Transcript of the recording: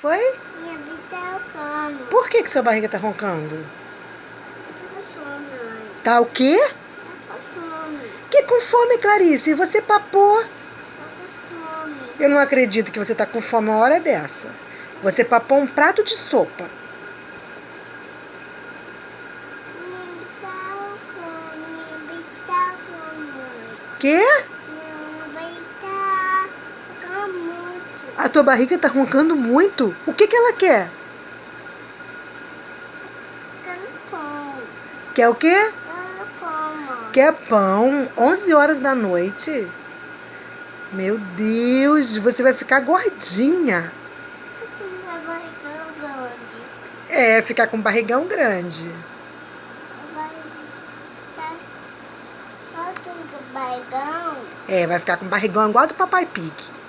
Foi? Minha vida tá roncando. Por que sua barriga tá roncando? Eu tô com fome, mãe. Tá o quê? Tô com fome. Que com fome, Clarice? E você papou? Tô com fome. Eu não acredito que você tá com fome uma hora dessa. Você papou um prato de sopa. Minha vida tá roncando. Minha vida tá roncando, mãe. Quê? Minha vida tá roncando muito. A tua barriga tá roncando muito? O que ela quer? Quero pão. Quer o quê? Quero pão, mãe. Quer pão? 11 horas da noite? Meu Deus, você vai ficar gordinha. Por que minha barriga é grande? É, ficar com barrigão grande. Vai tá só tem barrigão. É, vai ficar com barrigão igual do Papai Pig.